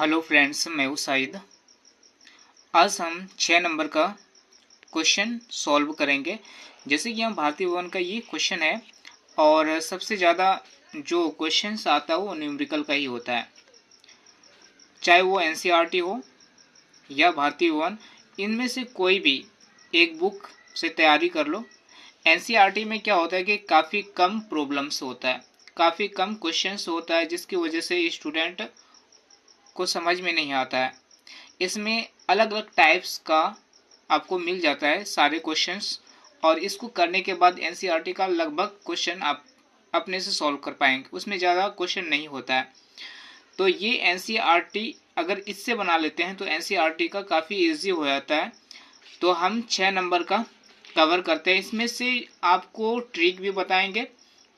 Hello friends, मैं हूँ Said. आज हम 6 नंबर का क्वेश्चन सॉल्व करेंगे। जैसे कि यहाँ भारतीय भवन का ये क्वेश्चन है और सबसे ज़्यादा जो क्वेश्चंस आता है वो न्यूमेरिकल का ही होता है, चाहे वो एनसीईआरटी हो या भारतीय भवन। इनमें से कोई भी एक बुक से तैयारी कर लो। एनसीईआरटी में क्या होता है कि काफ़ी कम प्रॉब्लम्स होता है, काफ़ी कम क्वेश्चंस होता है, जिसकी वजह से स्टूडेंट को समझ में नहीं आता है। इसमें अलग अलग टाइप्स का आपको मिल जाता है सारे क्वेश्चंस, और इसको करने के बाद एनसीईआरटी का लगभग क्वेश्चन आप अपने से सॉल्व कर पाएंगे। उसमें ज़्यादा क्वेश्चन नहीं होता है। तो ये एनसीईआरटी अगर इससे बना लेते हैं तो एनसीईआरटी का काफ़ी इजी हो जाता है। तो हम 6 नंबर का कवर करते हैं। इसमें से आपको ट्रिक भी बताएंगे,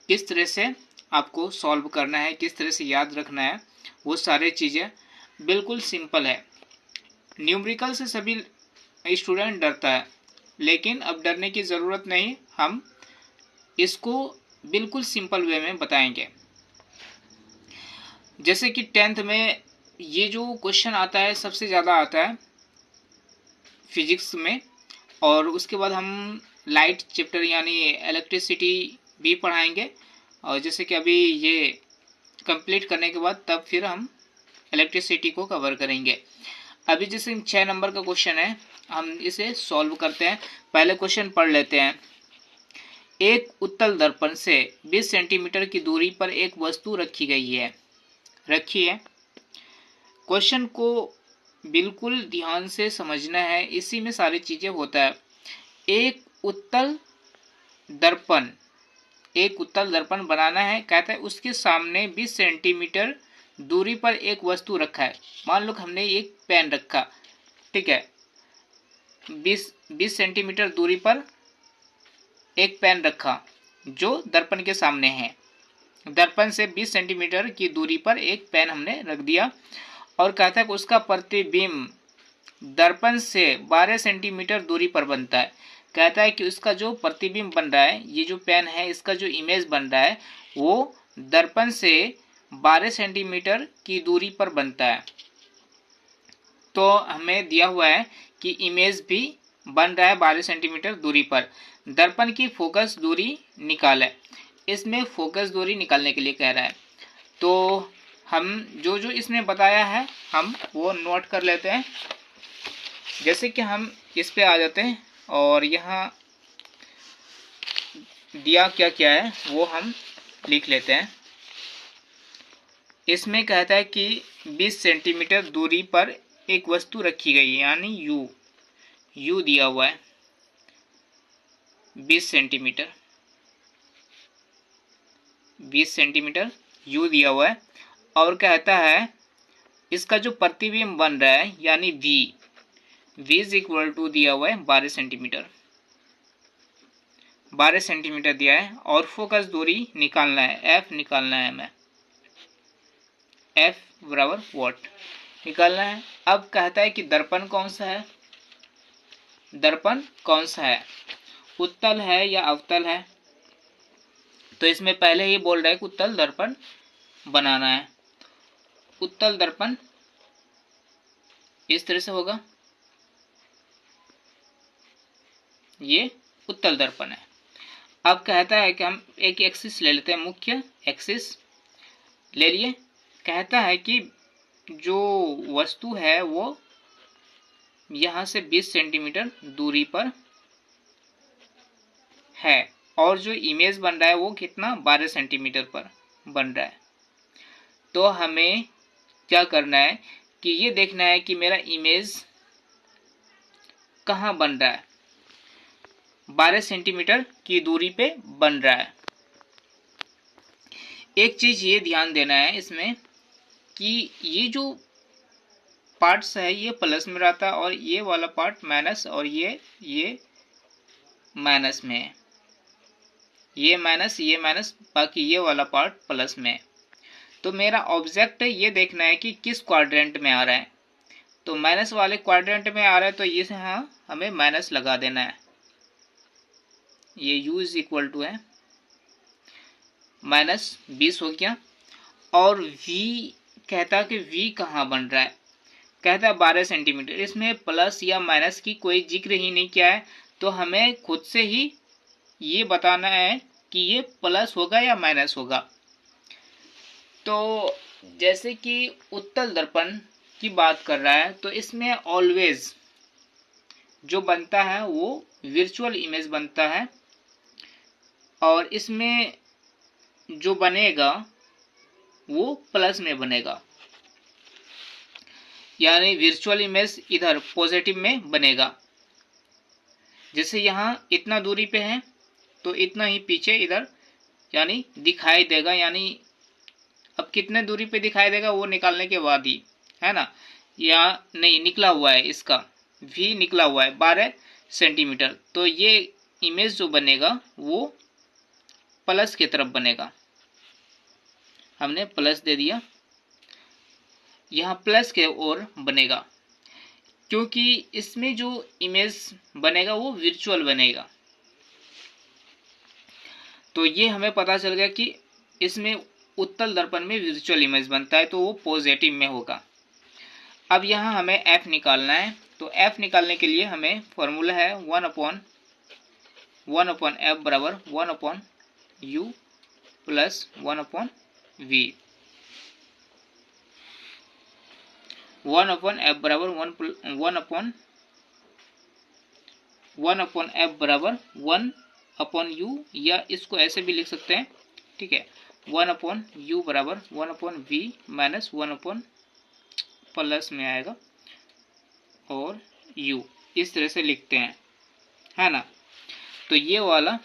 किस तरह से आपको सॉल्व करना है, किस तरह से याद रखना है। वो सारे चीज़ें बिल्कुल सिंपल है। न्यूमेरिकल से सभी स्टूडेंट डरता है, लेकिन अब डरने की ज़रूरत नहीं। हम इसको बिल्कुल सिंपल वे में बताएंगे। जैसे कि 10th में ये जो क्वेश्चन आता है सबसे ज़्यादा आता है फिजिक्स में, और उसके बाद हम लाइट चैप्टर यानी इलेक्ट्रिसिटी भी पढ़ाएंगे। और जैसे कि अभी ये कंप्लीट करने के बाद तब फिर हम इलेक्ट्रिसिटी को कवर करेंगे। अभी जैसे 6 नंबर का क्वेश्चन है, हम इसे सॉल्व करते हैं। पहले क्वेश्चन पढ़ लेते हैं। एक उत्तल दर्पण से 20 सेंटीमीटर की दूरी पर एक वस्तु रखी है। क्वेश्चन को बिल्कुल ध्यान से समझना है, इसी में सारी चीजें होता है। एक उत्तल दर्पण बनाना है। कहता है उसके सामने 20 सेंटीमीटर दूरी पर एक वस्तु रखा है। मान लो हमने एक पेन रखा, ठीक है। 20 सेंटीमीटर दूरी पर एक पेन रखा जो दर्पण के सामने है। दर्पण से 20 सेंटीमीटर की दूरी पर एक पेन हमने रख दिया, और कहता है कि उसका प्रतिबिंब दर्पण से 12 सेंटीमीटर दूरी पर बनता है। कहता है कि उसका जो प्रतिबिंब बन रहा है, ये जो पेन है इसका जो इमेज बन रहा है वो दर्पण से 12 सेंटीमीटर की दूरी पर बनता है। तो हमें दिया हुआ है कि इमेज भी बन रहा है 12 सेंटीमीटर दूरी पर। दर्पण की फोकस दूरी निकाले। इसमें फोकस दूरी निकालने के लिए कह रहा है। तो हम जो जो इसने बताया है हम वो नोट कर लेते हैं। जैसे कि हम इस पे आ जाते हैं और यहाँ दिया क्या क्या है वो हम लिख लेते हैं। इसमें कहता है कि 20 सेंटीमीटर दूरी पर एक वस्तु रखी गई है, यानी यू दिया हुआ है 20 सेंटीमीटर यू दिया हुआ है। और कहता है इसका जो प्रतिबिंब बन रहा है यानी v इज इक्वल टू दिया हुआ है 12 सेंटीमीटर दिया है। और फोकस दूरी निकालना है, f निकालना है हमें, f बराबर वॉट निकालना है। अब कहता है कि दर्पण कौन सा है, उत्तल है या अवतल है। तो इसमें पहले ही बोल रहा है कि उत्तल दर्पण बनाना है। उत्तल दर्पण इस तरह से होगा, ये उत्तल दर्पण है। अब कहता है कि हम एक एक्सिस ले लेते हैं, मुख्य एक्सिस ले लिए। कहता है कि जो वस्तु है वो यहाँ से 20 सेंटीमीटर दूरी पर है, और जो इमेज बन रहा है वो कितना 12 सेंटीमीटर पर बन रहा है। तो हमें क्या करना है कि ये देखना है कि मेरा इमेज कहाँ बन रहा है, 12 सेंटीमीटर की दूरी पे बन रहा है। एक चीज ये ध्यान देना है इसमें कि ये जो पार्ट्स है ये प्लस में रहता है और ये वाला पार्ट माइनस, और ये माइनस में है। ये माइनस बाकी ये वाला पार्ट प्लस में है। तो मेरा ऑब्जेक्ट ये देखना है कि किस क्वाड्रेंट में आ रहा है। तो माइनस वाले क्वाड्रेंट में आ रहा है तो ये हाँ हमें माइनस लगा देना है। ये u इज इक्वल टू है -20 हो गया। और v कहता कि v कहाँ बन रहा है, कहता है 12 सेंटीमीटर। इसमें प्लस या माइनस की कोई जिक्र ही नहीं किया है, तो हमें खुद से ही ये बताना है कि ये प्लस होगा या माइनस होगा। तो जैसे कि उत्तल दर्पण की बात कर रहा है, तो इसमें ऑलवेज जो बनता है वो वर्चुअल इमेज बनता है, और इसमें जो बनेगा वो प्लस में बनेगा, यानी वर्चुअल इमेज इधर पॉजिटिव में बनेगा। जैसे यहाँ इतना दूरी पे है तो इतना ही पीछे इधर यानी दिखाई देगा, यानी अब कितने दूरी पे दिखाई देगा वो निकालने के बाद ही, है ना। या नहीं निकला हुआ है, इसका भी निकला हुआ है 12 सेंटीमीटर, तो ये इमेज जो बनेगा वो प्लस की तरफ बनेगा। हमने प्लस दे दिया, यहाँ प्लस के ओर बनेगा, क्योंकि इसमें जो इमेज बनेगा वो वर्चुअल बनेगा। तो ये हमें पता चल गया कि इसमें उत्तल दर्पण में वर्चुअल इमेज बनता है, तो वो पॉजिटिव में होगा। अब यहाँ हमें f निकालना है, तो f निकालने के लिए हमें फॉर्मूला है 1/f बराबर 1/u प्लस 1/v। 1/f बराबर 1/f बराबर 1/u, या इसको ऐसे भी लिख सकते हैं, ठीक है। 1/u बराबर 1/v माइनस 1 प्लस में आएगा और u, इस तरह से लिखते हैं, है ना। तो ये वाला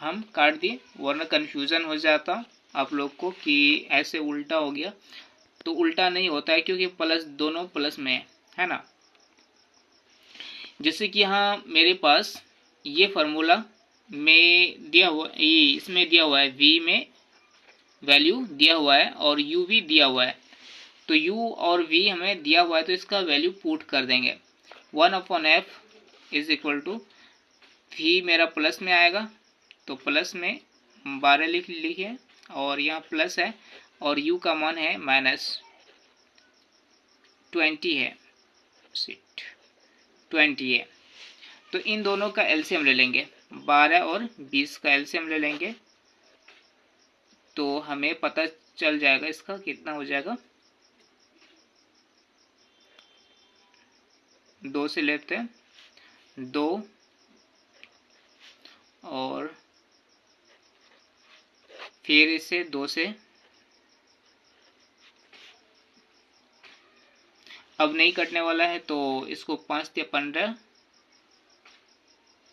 हम काट दिए, वरना कन्फ्यूज़न हो जाता आप लोग को कि ऐसे उल्टा हो गया। तो उल्टा नहीं होता है, क्योंकि प्लस दोनों प्लस में है ना। जैसे कि यहाँ मेरे पास ये फार्मूला में दिया हुआ, ये इसमें दिया हुआ है, v में वैल्यू दिया हुआ है और u भी दिया हुआ है। तो u और v हमें दिया हुआ है, तो इसका वैल्यू पुट कर देंगे। 1/f is equal to v मेरा प्लस में आएगा, तो प्लस में 12 लिखिए, और यहाँ प्लस है, और u का मान है -20 है, 20 है। तो इन दोनों का एलसीएम ले लेंगे, 12 और 20 का एलसीएम ले लेंगे, तो हमें पता चल जाएगा इसका कितना हो जाएगा। 2 से लेते हैं, 2 और फिर इसे 2 से, अब नहीं कटने वाला है, तो इसको 5 या 15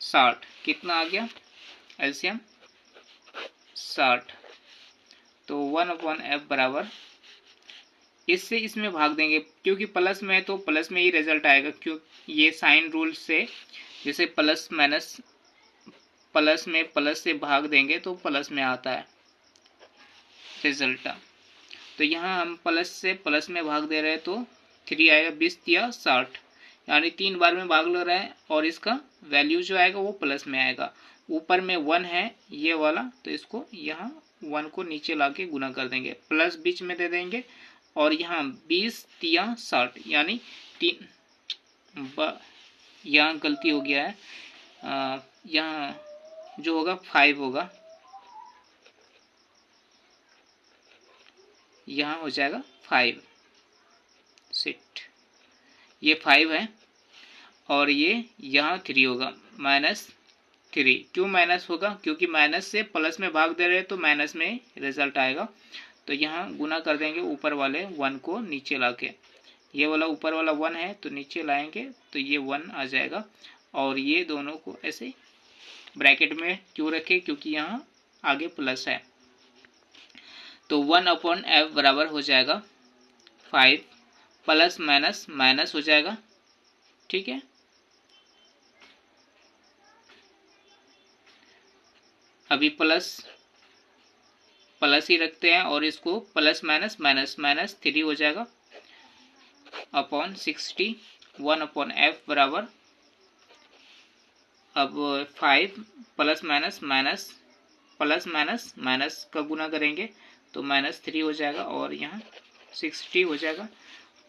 60, कितना आ गया एलसीएम 60। तो 1/f बराबर, इससे इसमें भाग देंगे, क्योंकि प्लस में है तो प्लस में ही रिजल्ट आएगा, क्यों ये साइन रूल से, जैसे प्लस माइनस, प्लस में प्लस से भाग देंगे तो प्लस में आता है रिजल्ट। तो यहाँ हम प्लस से प्लस में भाग दे रहे हैं, तो 3 आएगा, 20 या 60, यानी 3 बार में भाग ले रहा है, और इसका वैल्यू जो आएगा वो प्लस में आएगा। ऊपर में 1 है ये वाला, तो इसको यहाँ 1 को नीचे लाके गुना कर देंगे, प्लस बीच में दे देंगे, और यहाँ 20 या 60, यानी 3, यहाँ गलती हो गया है, यहाँ जो होगा 5 होगा, यहाँ हो जाएगा 5 सिट, ये 5 है, और ये यहाँ 3 होगा, -3। क्यों माइनस होगा, क्योंकि माइनस से प्लस में भाग दे रहे हैं, तो माइनस में रिजल्ट आएगा। तो यहाँ गुना कर देंगे ऊपर वाले 1 को नीचे लाके, ये वाला ऊपर वाला 1 है तो नीचे लाएंगे, तो ये 1 आ जाएगा, और ये दोनों को ऐसे ब्रैकेट में क्यों रखे, क्योंकि यहाँ आगे प्लस है। तो 1/f बराबर हो जाएगा 5, प्लस माइनस माइनस हो जाएगा, ठीक है। अभी प्लस प्लस ही रखते हैं, और इसको प्लस माइनस माइनस -3 हो जाएगा अपॉन 60। 1/f बराबर, अब 5 plus minus minus, plus minus minus का गुना करेंगे तो -3 हो जाएगा, और यहाँ 60 हो जाएगा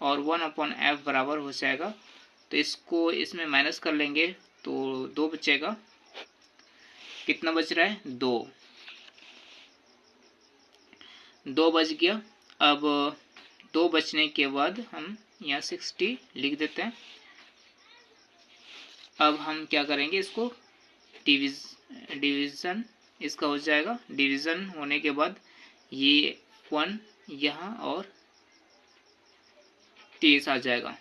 और 1/f बराबर हो जाएगा। तो इसको इसमें माइनस कर लेंगे तो 2 बचेगा। कितना बच रहा है? 2 बच गया। अब 2 बचने के बाद हम यहाँ 60 लिख देते हैं। अब हम क्या करेंगे, इसको डिवीज़न इसका हो जाएगा। डिवीज़न होने के बाद ये 1 यहाँ और 30 आ जाएगा।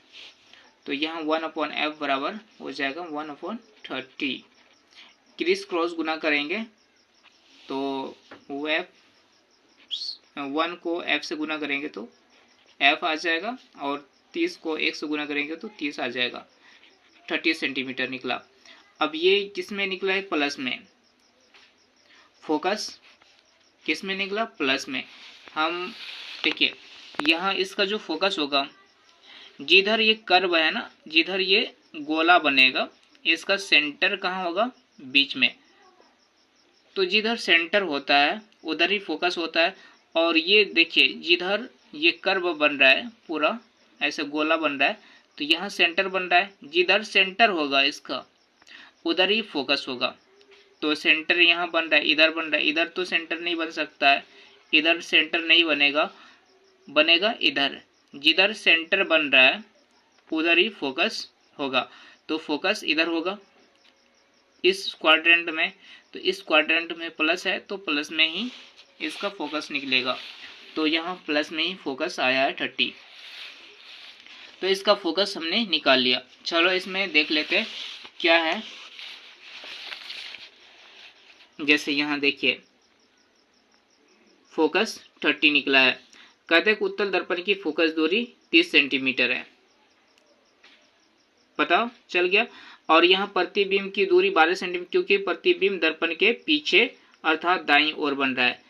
तो यहाँ 1/f बराबर हो जाएगा 1/30। क्रिस क्रॉस गुना करेंगे तो f 1 को f से गुना करेंगे तो f आ जाएगा और 30 को 1 से गुना करेंगे तो 30 आ जाएगा। 30 सेंटीमीटर निकला। अब ये किस में निकला है? प्लस में। फोकस किस में निकला? प्लस में। हम देखिए यहाँ इसका जो फोकस होगा, जिधर ये कर्व है ना, जिधर ये गोला बनेगा, इसका सेंटर कहाँ होगा? बीच में। तो जिधर सेंटर होता है उधर ही फोकस होता है। और ये देखिए जिधर ये कर्व बन रहा है, पूरा ऐसे गोला बन रहा है, तो यहाँ सेंटर बन रहा है। जिधर सेंटर होगा इसका उधर ही फोकस होगा। तो सेंटर यहाँ बन रहा है, इधर बन रहा है, इधर तो सेंटर नहीं बन सकता है, इधर सेंटर नहीं बनेगा, बनेगा इधर। जिधर सेंटर बन रहा है उधर ही फोकस होगा। तो फोकस इधर होगा इस क्वाड्रेंट में। तो इस क्वाड्रेंट में प्लस है तो प्लस में ही इसका फोकस निकलेगा। तो यहाँ प्लस में ही फोकस आया है 30। तो इसका फोकस हमने निकाल लिया। चलो इसमें देख लेते हैं क्या है। जैसे यहाँ देखिए फोकस 30 निकला है। कहते हैं उत्तल दर्पण की फोकस दूरी 30 सेंटीमीटर है। पता चल गया। और यहाँ प्रतिबिंब की दूरी 12 सेंटीमीटर, क्योंकि प्रतिबिंब दर्पण के पीछे अर्थात दाईं ओर बन रहा है।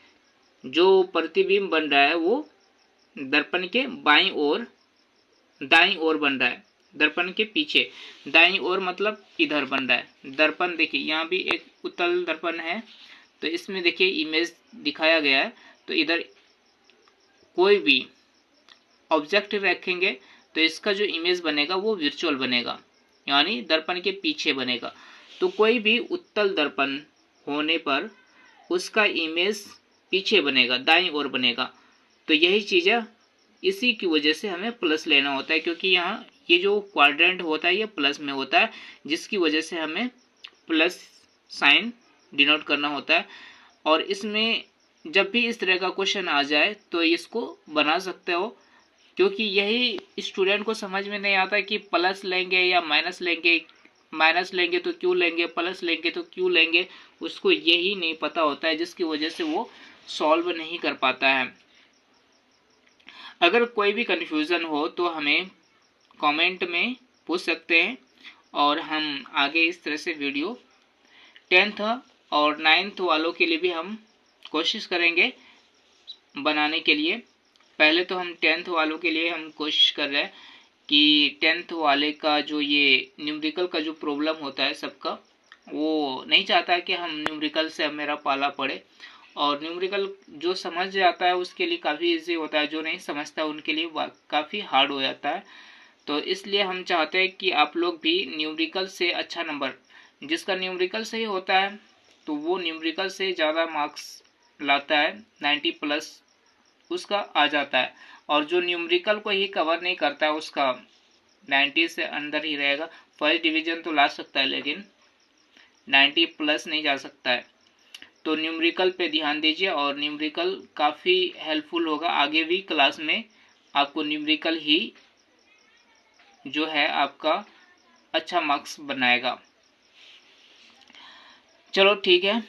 जो प्रतिबिंब बन रहा है वो दर्पण के बाईं ओर, दाईं ओर बन रहा है। दर्पण के पीछे, दाईं ओर मतलब इधर बन रहा है। दर्पण देखिए यहाँ भी एक उत्तल दर्पण है, तो इसमें देखिए इमेज दिखाया गया है। तो इधर कोई भी ऑब्जेक्ट रखेंगे तो इसका जो इमेज बनेगा वो वर्चुअल बनेगा, यानी दर्पण के पीछे बनेगा। तो कोई भी उत्तल दर्पण होने पर उसका इमेज पीछे बनेगा, दाईं ओर बनेगा। तो यही चीज़ है, इसी की वजह से हमें प्लस लेना होता है, क्योंकि यहाँ ये जो क्वाड्रेंट होता है ये प्लस में होता है, जिसकी वजह से हमें प्लस साइन डिनोट करना होता है। और इसमें जब भी इस तरह का क्वेश्चन आ जाए तो इसको बना सकते हो, क्योंकि यही स्टूडेंट को समझ में नहीं आता कि प्लस लेंगे या माइनस लेंगे, माइनस लेंगे तो क्यों लेंगे, प्लस लेंगे तो क्यों लेंगे, उसको यही नहीं पता होता है, जिसकी वजह से वो सॉल्व नहीं कर पाता है। अगर कोई भी कन्फ्यूज़न हो तो हमें कमेंट में पूछ सकते हैं और हम आगे इस तरह से वीडियो 10th और 9th वालों के लिए भी हम कोशिश करेंगे बनाने के लिए। पहले तो हम 10th वालों के लिए हम कोशिश कर रहे हैं कि 10th वाले का जो ये न्यूमेरिकल का जो प्रॉब्लम होता है सबका, वो नहीं चाहता है कि हम न्यूमेरिकल से मेरा पाला पड़े। और न्यूमेरिकल जो समझ जाता है उसके लिए काफ़ी इजी होता है, जो नहीं समझता है उनके लिए काफ़ी हार्ड हो जाता है। तो इसलिए हम चाहते हैं कि आप लोग भी न्यूमेरिकल से अच्छा नंबर, जिसका न्यूमेरिकल सही होता है तो वो न्यूमेरिकल से ज़्यादा मार्क्स लाता है, 90+ उसका आ जाता है। और जो न्यूमेरिकल को ही कवर नहीं करता है उसका 90 से अंदर ही रहेगा। फर्स्ट डिवीज़न तो ला सकता है लेकिन 90+ नहीं जा सकता है। तो न्यूमेरिकल पे ध्यान दीजिए और न्यूमेरिकल काफ़ी हेल्पफुल होगा। आगे भी क्लास में आपको न्यूमेरिकल ही जो है आपका अच्छा मार्क्स बनाएगा। चलो ठीक है।